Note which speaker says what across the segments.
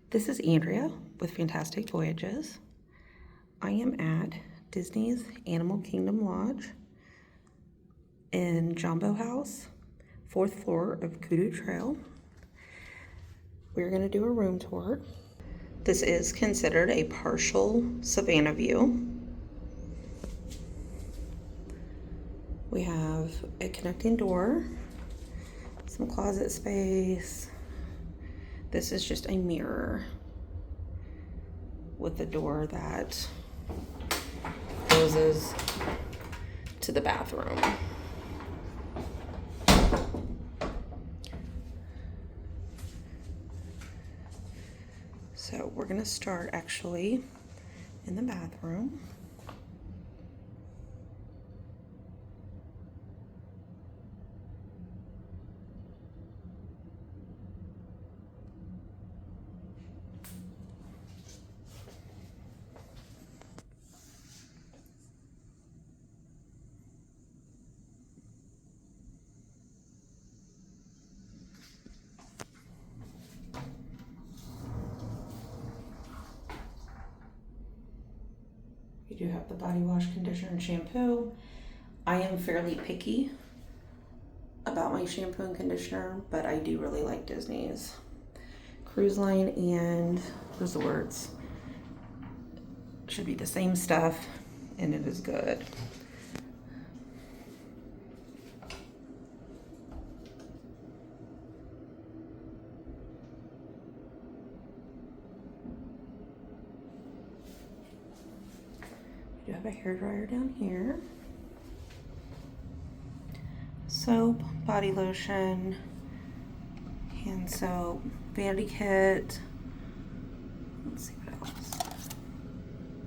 Speaker 1: This is Andrea with Fantastic Voyages. I am at Disney's Animal Kingdom Lodge in Jumbo House, 4th floor of Kudu Trail. We're going to do a room tour. This is considered a partial Savanna view. We have a connecting door, some closet space. This is just a mirror with a door that closes to the bathroom. So we're gonna start actually in the bathroom. You do have the body wash, conditioner, and shampoo. I am fairly picky about my shampoo and conditioner, but I do really like Disney's. Cruise Line and Resorts should be the same stuff, and it is good. You have a hairdryer down here. Soap, body lotion, hand soap, vanity kit. Let's see what else.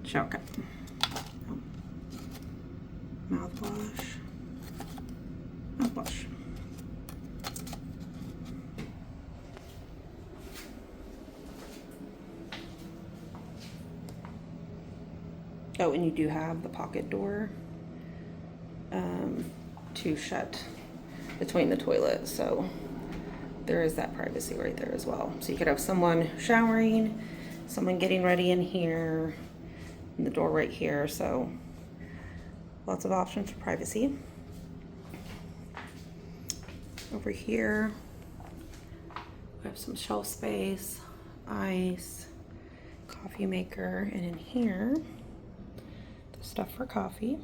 Speaker 1: Shower cap. Oh. Mouthwash. Mouthwash. Oh, and you do have the pocket door to shut between the toilet, so there is that privacy right there as well. So you could have someone showering, someone getting ready in here, and the door right here, so lots of options for privacy. Over here, we have some shelf space, ice, coffee maker, and in here, the stuff for coffee.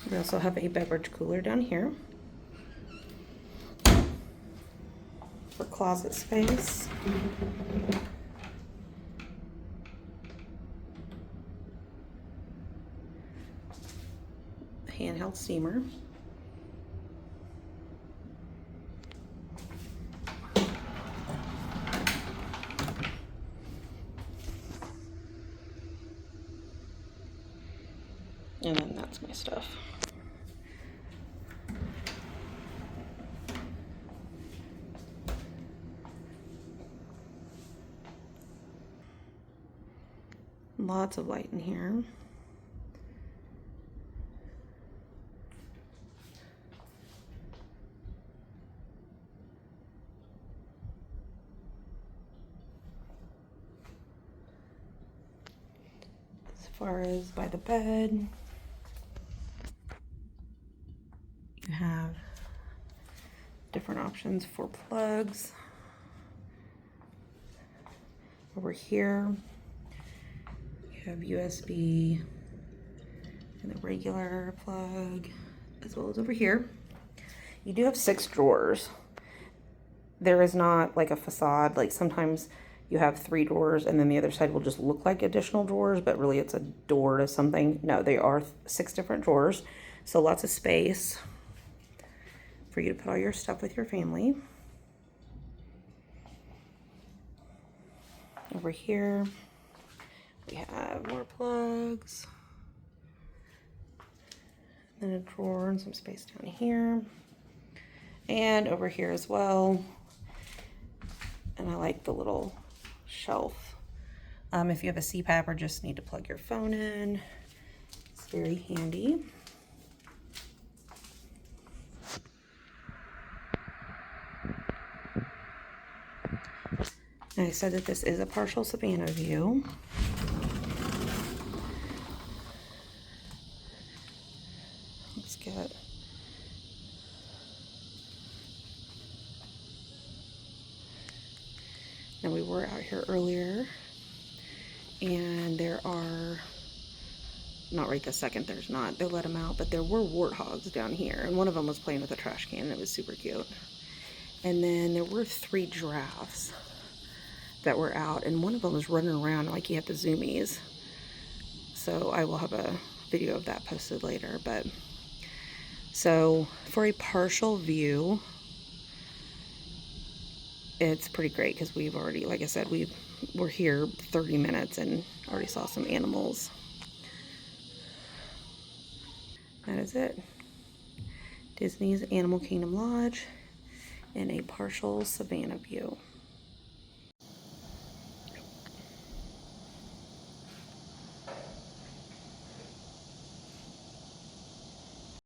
Speaker 1: We also have a beverage cooler down here for closet space. Handheld steamer. And then that's my stuff. Lots of light in here. As far as by the bed, you have different options for plugs. Over here, you have USB and a regular plug, as well as over here. You do have 6 drawers. There is not like a facade, like sometimes you have 3 drawers and then the other side will just look like additional drawers, but really it's a door to something. No, they are 6 different drawers, so lots of space for you to put all your stuff with your family. Over here, we have more plugs, then a drawer and some space down here, and over here as well. And I like the little shelf. If you have a CPAP or just need to plug your phone in, it's very handy. And I said that this is a partial Savanna view. Let's get... Now we were out here earlier, and there are, not right this second, there's not, they let them out, but there were warthogs down here, and one of them was playing with a trash can, and it was super cute. And then there were 3 giraffes that were out, and one of them was running around like he had the zoomies. So I will have a video of that posted later. But so for a partial view, it's pretty great because we've already, like I said, we're here 30 minutes and already saw some animals. That is it. Disney's Animal Kingdom Lodge in a partial Savanna view.